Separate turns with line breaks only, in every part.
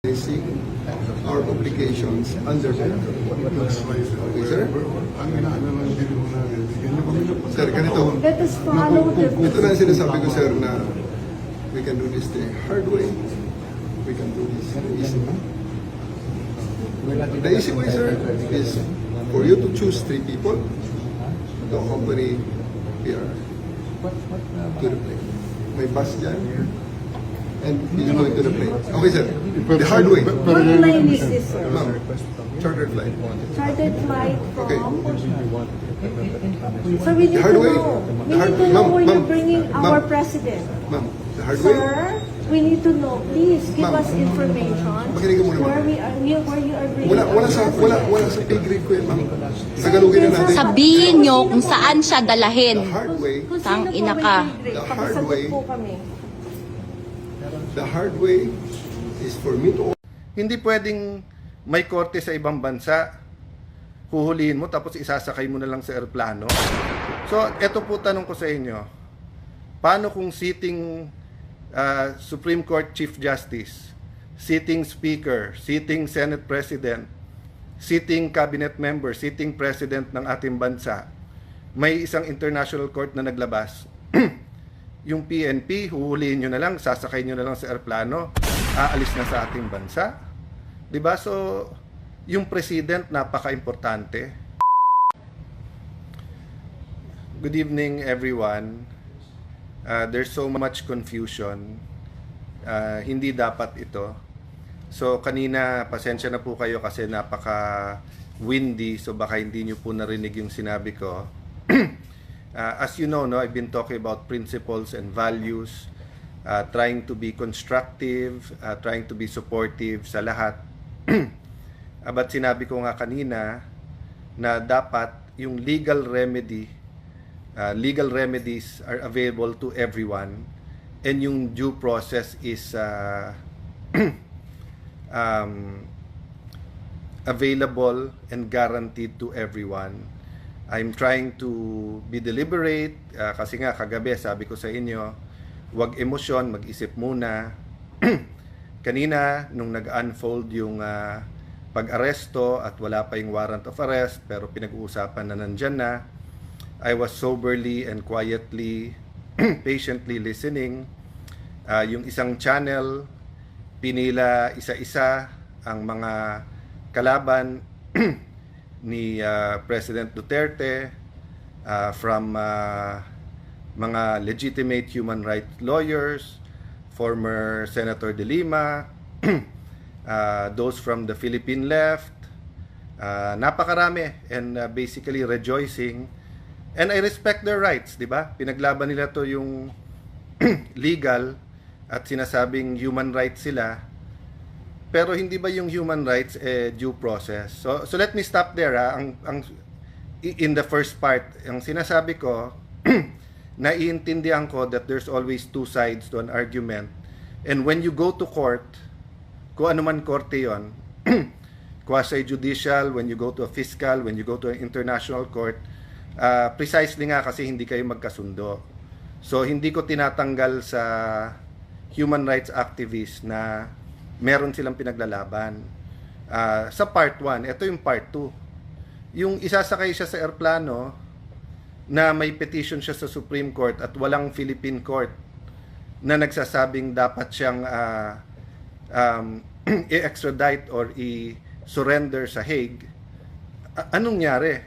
Facing our obligations under the law. Okay, sir? Sir, ganito.
Let us follow the
Ito na ang sinasabi ko, sir, na we can do this the hard way. We can do this easy. The easy way, sir, is for you to choose 3 people to accompany here to the plane. May bus dyan. And he's going to the plane. Okay, sir. The hard way.
What plane is this, sir?
Ma'am, chartered flight.
Chartered flight
Okay.
from? So we need
The
to
hard way.
know. We
The hard-
need to know
Ma'am,
where you're
ma'am,
bringing our
ma'am.
president.
Ma'am, the hard way.
Sir, we need to know. Please give
Ma'am.
us information
Makinig ka muna, ma'am.
where you are bringing
Wala sa pay grade ko yun, ma'am. Tagalogin na natin.
Sabihin nyo kung saan siya
The
dalahin.
hard way,
Kung
Tang
sino
ina
po
ka.
may grade,
The hard
pakisagot
way.
po kami.
the hard way is for me to
Hindi pwedeng may korte sa ibang bansa, huhulihin mo tapos isasakay mo na lang sa eroplano. So, eto po tanong ko sa inyo. Paano kung sitting Supreme Court Chief Justice, sitting Speaker, sitting Senate President, sitting Cabinet Member, sitting President ng ating bansa, may isang international court na naglabas, yung PNP, huhulihin nyo na lang, sasakay nyo na lang sa eroplano, aalis na sa ating bansa. Diba? So, yung president, napaka-importante. Good evening, everyone. There's so much confusion. Hindi dapat ito. So, kanina, pasensya na po kayo kasi napaka-windy, so baka hindi nyo po narinig yung sinabi ko. As you know, no, I've been talking about principles and values, trying to be constructive, trying to be supportive sa lahat. But sinabi ko nga kanina na dapat yung legal remedies are available to everyone, and yung due process is available and guaranteed to everyone. I'm trying to be deliberate kasi nga kagabi sabi ko sa inyo, huwag emosyon, mag-isip muna. Kanina nung nag-unfold yung pag-aresto at wala pa yung warrant of arrest pero pinag-uusapan na nandyan na, I was soberly and quietly patiently listening. Yung isang channel pinila isa-isa ang mga kalaban ni President Duterte, from mga legitimate human rights lawyers, former Senator De Lima, those from the Philippine left, napakarami, and basically rejoicing. And I respect their rights, di ba? Pinaglaban nila to yung legal at sinasabing human rights sila. Pero hindi ba yung human rights due process? So let me stop there. In the first part, ang sinasabi ko, naiintindihan ko that there's always 2 sides to an argument. And when you go to court, kung ano man korte yon, quasi-judicial, when you go to a fiscal, when you go to an international court, precisely nga kasi hindi kayo magkasundo. So hindi ko tinatanggal sa human rights activists na meron silang pinaglalaban. Sa part 1, ito yung part 2. Yung isasakay siya sa eroplano na may petition siya sa Supreme Court at walang Philippine court na nagsasabing dapat siyang i-extradite or i-surrender sa Hague. Anong nangyari?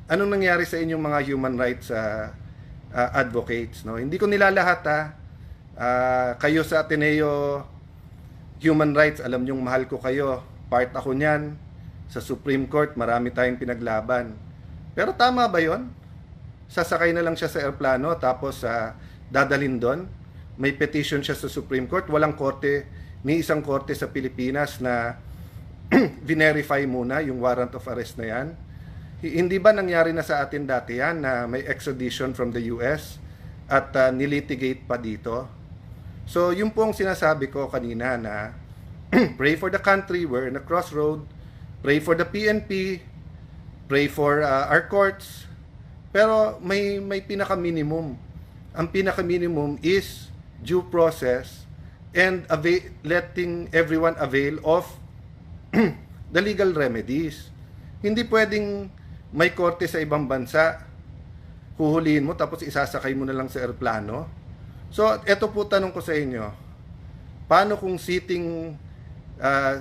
Anong nangyari sa inyong mga human rights advocates? No? Hindi ko nilalahat kayo sa Ateneo Human Rights, alam nyong mahal ko kayo. Part ako niyan. Sa Supreme Court, marami tayong pinaglaban. Pero tama ba yon? Sasakay na lang siya sa eroplano tapos dadalhin doon. May petition siya sa Supreme Court. Walang korte, ni isang korte sa Pilipinas na verify muna yung warrant of arrest na yan. Hindi ba nangyari na sa atin dati yan na may extradition from the US at nilitigate pa dito? So, yun po ang sinasabi ko kanina na pray for the country, we're in a crossroad, pray for the PNP, pray for our courts, pero may pinaka-minimum. Ang pinaka-minimum is due process and letting everyone avail of the legal remedies. Hindi pwedeng may korte sa ibang bansa, huhulihin mo tapos isasakay mo na lang sa eroplano. So, eto po tanong ko sa inyo. Paano kung sitting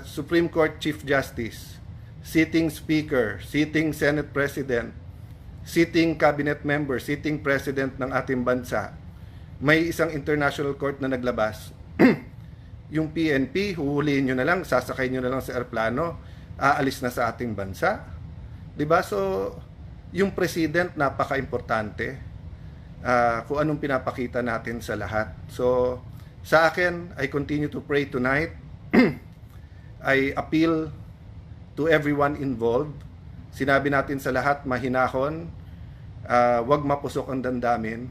Supreme Court Chief Justice, sitting Speaker, sitting Senate President, sitting Cabinet Member, sitting President ng ating bansa, may isang international court na naglabas, yung PNP, huhulihin nyo na lang, sasakay nyo na lang sa eroplano, aalis na sa ating bansa. Diba? So, yung President, napaka-importante kung anong pinapakita natin sa lahat. So, sa akin, I continue to pray tonight. I appeal to everyone involved. Sinabi natin sa lahat, mahinahon, wag mapusok ang damdamin.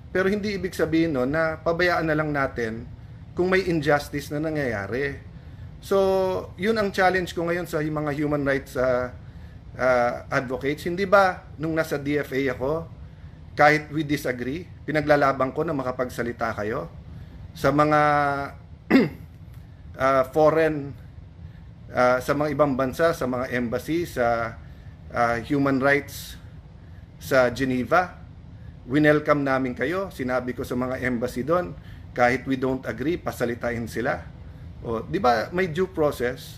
Pero hindi ibig sabihin no, na pabayaan na lang natin kung may injustice na nangyayari. So, yun ang challenge ko ngayon sa mga human rights advocates. Hindi ba nung nasa DFA ako, kahit we disagree, pinaglalaban ko na makapagsalita kayo sa mga foreign, sa mga ibang bansa, sa mga embassy, sa human rights sa Geneva. Winelcome namin kayo. Sinabi ko sa mga embassy doon, kahit we don't agree, pasalitain sila. O, di ba may due process?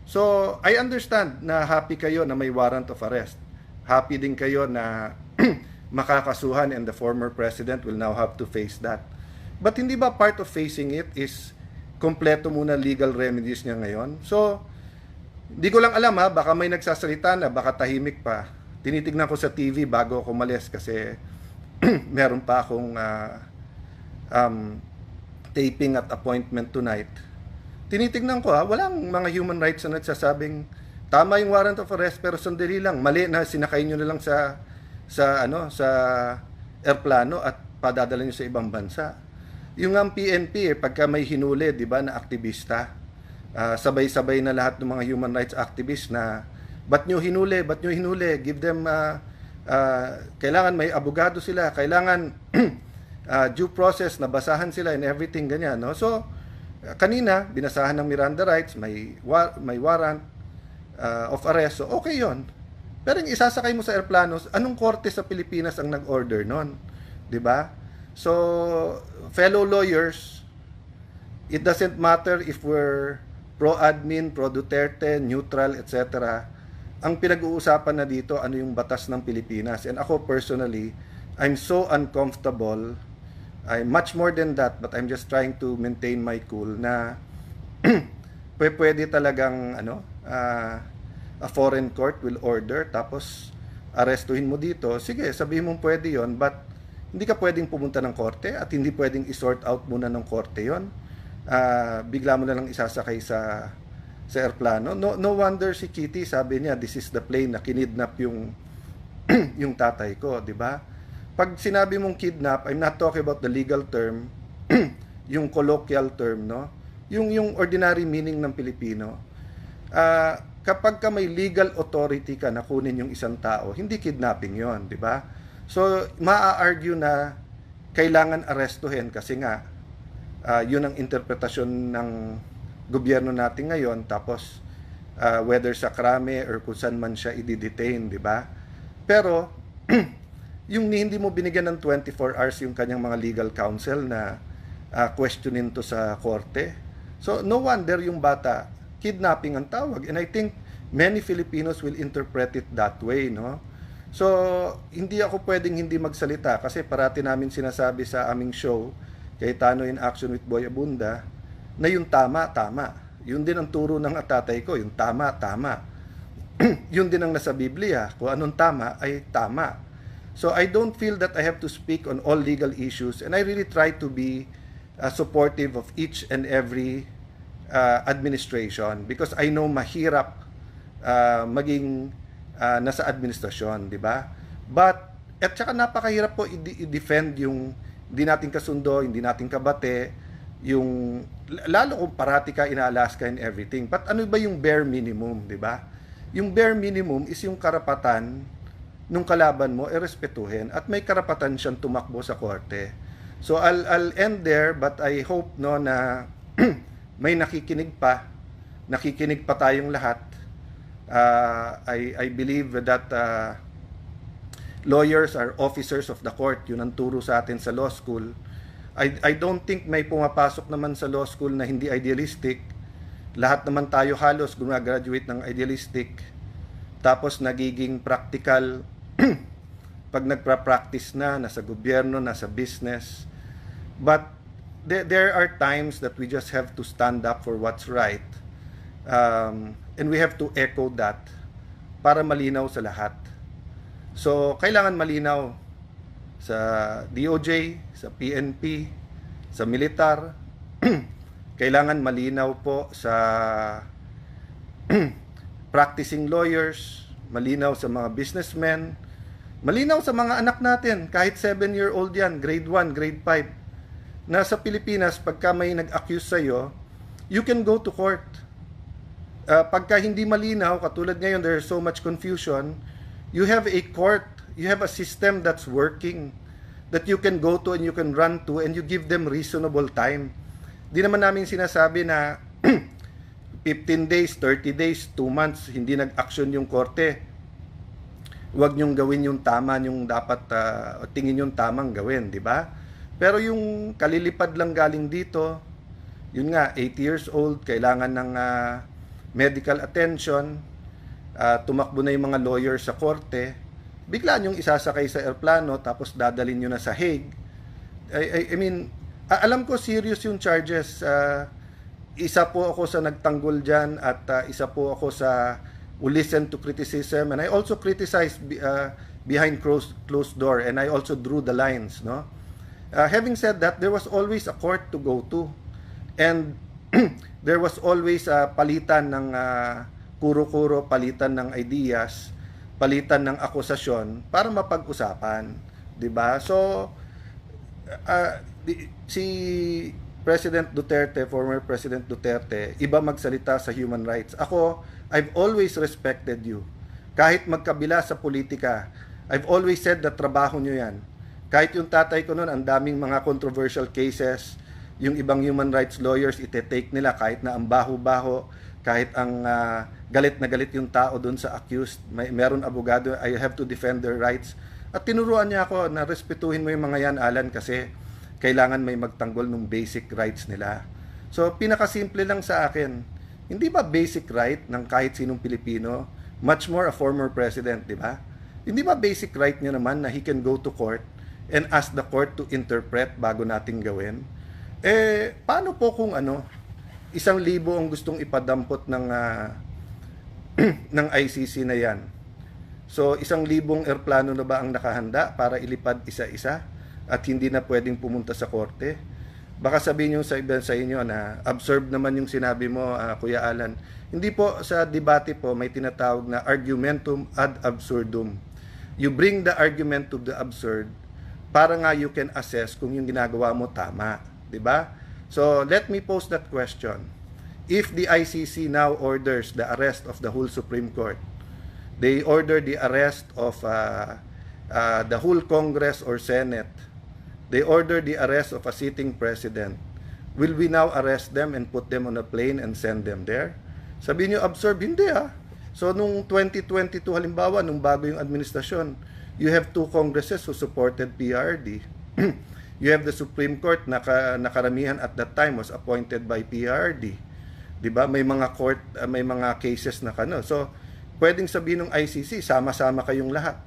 So, I understand na happy kayo na may warrant of arrest. Happy din kayo na makakasuhan and the former president will now have to face that. But hindi ba part of facing it is kompleto muna legal remedies niya ngayon? So, di ko lang alam ha, baka may nagsasalita na, baka tahimik pa. Tinitignan ko sa TV bago ako umalis kasi meron pa akong taping at appointment tonight. Tinitignan ko walang mga human rights na nagsasabing tama yung warrant of arrest pero sandali lang, mali na sinakay nyo na lang sa airplano at padadala nyo sa ibang bansa. Yung ang PNP pagka may hinuli, di ba, na aktivista, sabay-sabay na lahat ng mga human rights activists na ba't nyo hinuli, give them kailangan may abogado sila, kailangan due process, nabasahan sila and everything ganyan, no? So kanina binasahan ng Miranda rights, may warrant of arrest, so okay yon. Pero yung isasakay mo sa airplano, anong korte sa Pilipinas ang nag-order nun, di ba? So fellow lawyers, it doesn't matter if we're pro-admin, pro-Duterte, neutral, etc. Ang pinag-uusapan na dito, ano yung batas ng Pilipinas. And ako personally, I'm so uncomfortable. I'm much more than that, but I'm just trying to maintain my cool na pwede talagang a foreign court will order tapos arestuhin mo dito. Sige, sabihin mo pwede yon, but hindi ka pwedeng pumunta ng korte at hindi pwedeng i-sort out muna ng korte yon. Bigla mo na lang isasakay sa airplano. No wonder si Kitty sabi niya, this is the plane na kinidnap yung yung tatay ko, di ba? Pag sinabi mong kidnap, I'm not talking about the legal term, yung colloquial term, no? Yung ordinary meaning ng Pilipino. Kapag ka may legal authority ka na kunin yung isang tao, hindi kidnapping yon, di ba? So, maa-argue na kailangan arestuhin kasi nga yun ang interpretasyon ng gobyerno natin ngayon, tapos whether sa krame or kung saan man siya i-detain, di ba? Pero yung hindi mo binigyan ng 24 hours yung kanyang mga legal counsel na questionin to sa korte. So no wonder yung bata kidnapping ang tawag, and I think many Filipinos will interpret it that way, no? So hindi ako pwedeng hindi magsalita kasi parati namin sinasabi sa aming show Cayetano in Action with Boy Abunda na yung tama, tama. Yun din ang turo ng tatay ko, yung tama, tama. Yun din ang nasa Biblia, kung anong tama ay tama. So I don't feel that I have to speak on all legal issues, and I really try to be supportive of each and every administration because I know mahirap maging nasa administrasyon, di ba? But, at saka napakahirap po i-defend yung hindi natin kasundo, hindi natin kabate, yung lalo kung parati ka in-Alaska and everything. But ano ba yung bare minimum, di ba? Yung bare minimum is yung karapatan nung kalaban mo respetuhin at may karapatan siyang tumakbo sa korte. So I'll end there, but I hope no na may nakikinig pa tayong lahat. I believe that lawyers are officers of the court. Yun ang turo sa atin sa law school. I don't think may pumapasok naman sa law school na hindi idealistic. Lahat naman tayo halos gumagraduate ng idealistic. Tapos nagiging practical pag nagpa-practice na, nasa gobyerno, nasa business. But there are times that we just have to stand up for what's right. And we have to echo that para malinaw sa lahat. So, kailangan malinaw sa DOJ, sa PNP, sa militar. Kailangan malinaw po sa practicing lawyers, malinaw sa mga businessmen, malinaw sa mga anak natin, kahit 7-year-old yan, grade 1, grade 5. Na sa Pilipinas, pagka may nag-accuse sa'yo, you can go to court. Pagka hindi malinaw, katulad ngayon, there's so much confusion, you have a court, you have a system that's working, that you can go to and you can run to, and you give them reasonable time. Di naman namin sinasabi na 15 days, 30 days, 2 months, hindi nag-action yung korte. Huwag nyong gawin yung tama, yung dapat tingin yung tamang gawin, di ba? Pero yung kalilipad lang galing dito, yun nga, 80 years old, kailangan ng medical attention, tumakbo na yung mga lawyers sa korte, bigla yung isasakay sa airplano, tapos dadalhin nyo na sa Hague. I mean, alam ko serious yung charges. Isa po ako sa nagtanggol dyan, at isa po ako sa who listen to criticism, and I also criticize behind closed door, and I also drew the lines, no? Having said that, there was always a court to go to, and there was always palitan ng kuro-kuro, palitan ng ideas, palitan ng akusasyon para mapag-usapan, 'di ba? So si President Duterte, former President Duterte, iba magsalita sa human rights. Ako, I've always respected you. Kahit magkabila sa politika, I've always said that trabaho nyo yan. Kahit yung tatay ko noon, ang daming mga controversial cases, yung ibang human rights lawyers, ite-take nila kahit na ang baho-baho, kahit ang galit na galit yung tao doon sa accused, meron abogado, I have to defend their rights. At tinuruan niya ako na respetuhin mo yung mga yan, Alan, kasi kailangan may magtanggol ng basic rights nila. So, pinakasimple lang sa akin, hindi ba basic right ng kahit sinong Pilipino, much more a former president, di ba? Hindi ba basic right niya naman na he can go to court and ask the court to interpret bago nating gawin? Paano po kung 1,000 ang gustong ipadampot ng ng ICC na yan? So, 1,000 eroplano na ba ang nakahanda para ilipad isa-isa at hindi na pwedeng pumunta sa korte? Baka sabihin nyo sa iba sa inyo na absurd naman yung sinabi mo, Kuya Alan. Hindi po, sa debate po may tinatawag na argumentum ad absurdum. You bring the argument to the absurd para nga you can assess kung yung ginagawa mo tama, 'di ba? So let me pose that question. If the ICC now orders the arrest of the whole Supreme Court, they order the arrest of the whole Congress or Senate, they order the arrest of a sitting president, will we now arrest them and put them on a plane and send them there? Sabihin nyo, absurd. Hindi So, nung 2022, halimbawa, nung bago yung administrasyon, you have 2 congresses who supported PRD. You have the Supreme Court na nakaramihan at that time was appointed by PRD. 'Di ba? May mga court, may mga cases na So, pwedeng sabihin ng ICC, sama-sama kayong lahat.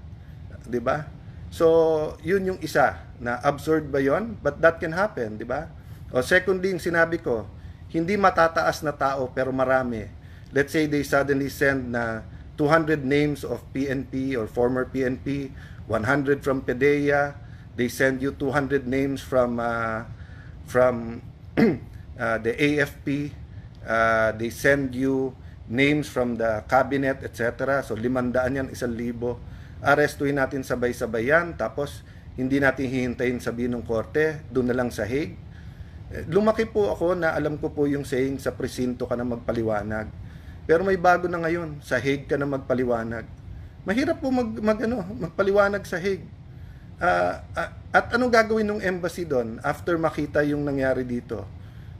'Di ba? So, yun yung isa na absurd ba yon? But that can happen, 'di ba? O secondly, yung sinabi ko, hindi matataas na tao pero marami. Let's say they suddenly send na 200 names of PNP or former PNP, 100 from PDEA, they send you 200 names from the AFP, they send you names from the cabinet, etc. So 500 yan, 1,000. Arestuhin natin sabay-sabay yan, tapos hindi natin hihintayin sabihin ng korte, doon na lang sa Hague. Lumaki po ako na alam ko po yung saying, sa presinto ka na magpaliwanag. Pero may bago na ngayon, sa Hague ka na magpaliwanag. Mahirap po magpaliwanag sa Hague. At anong gagawin ng embassy doon after makita yung nangyari dito?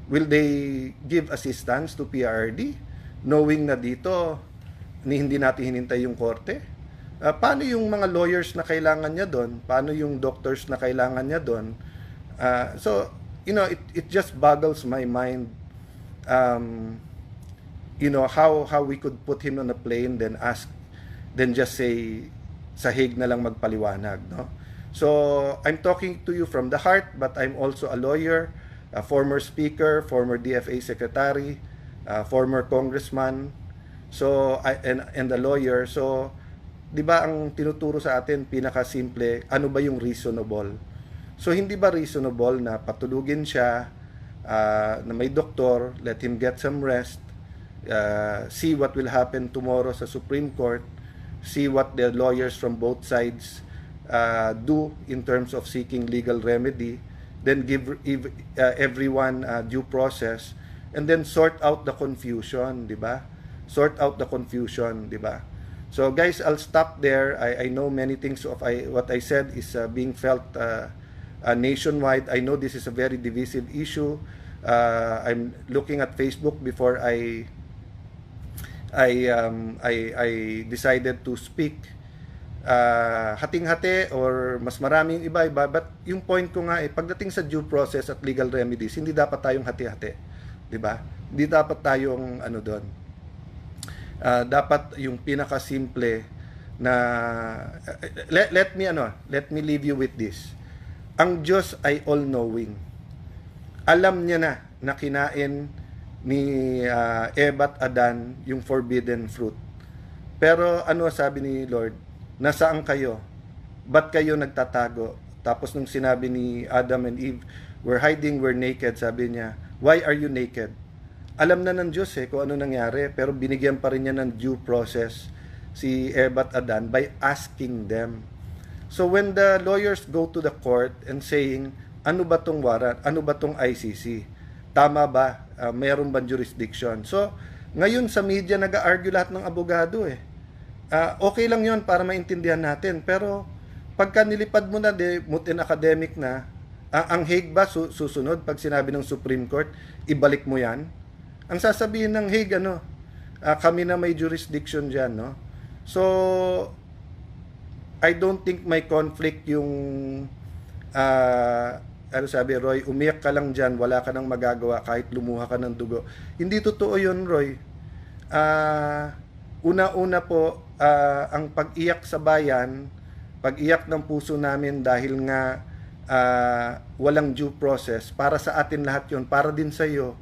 Will they give assistance to PRRD knowing na dito hindi natin hinintay yung korte? Paano yung mga lawyers na kailangan niya doon? Paano yung doctors na kailangan niya doon? So, it just boggles my mind, how we could put him on a plane then just say, sa Hague na lang magpaliwanag, no? So, I'm talking to you from the heart, but I'm also a lawyer, a former speaker, former DFA secretary, former congressman, so and a lawyer. So, 'di ba ang tinuturo sa atin pinakasimple, ano ba yung reasonable? So hindi ba reasonable na patulugin siya na may doktor, let him get some rest, see what will happen tomorrow sa Supreme Court, see what the lawyers from both sides do in terms of seeking legal remedy, then give everyone due process, and then sort out the confusion, di ba? Sort out the confusion, di ba? So guys, I'll stop there. I know many things of what I said is being felt nationwide. I know this is a very divisive issue. I'm looking at Facebook before I decided to speak. Hating-hati or mas maraming iba-iba, but yung point ko nga pagdating sa due process at legal remedies, hindi dapat tayong hati-hati, 'di ba? Hindi dapat tayong doon. Dapat yung pinakasimple na let me leave you with this. Ang Diyos ay all-knowing. Alam niya na kinain ni Eva at Adan yung forbidden fruit. Pero sabi ni Lord? Nasaan kayo? Ba't kayo nagtatago? Tapos nung sinabi ni Adam and Eve, we're hiding, we're naked, sabi niya, why are you naked? Alam na ng Diyos kung ano nangyari, pero binigyan pa rin niya ng due process si Eva at Adan by asking them. So when the lawyers go to the court and saying, ano ba tong warrant? Ano ba tong ICC? Tama ba? Meron bang jurisdiction? So, ngayon sa media nag-argue lahat ng abogado okay lang yon para maintindihan natin. Pero pagka nilipad mo na, mutin academic na, ang Hague ba susunod pag sinabi ng Supreme Court, ibalik mo yan? Ang sasabihin ng Hague, kami na may jurisdiction dyan, no? So, I don't think may conflict yung, sabi, Roy, umiyak ka lang dyan, wala ka nang magagawa kahit lumuha ka ng dugo. Hindi totoo yun, Roy. Una-una po, ang pag-iyak sa bayan, pag-iyak ng puso namin dahil nga walang due process, para sa atin lahat yon, para din sa iyo,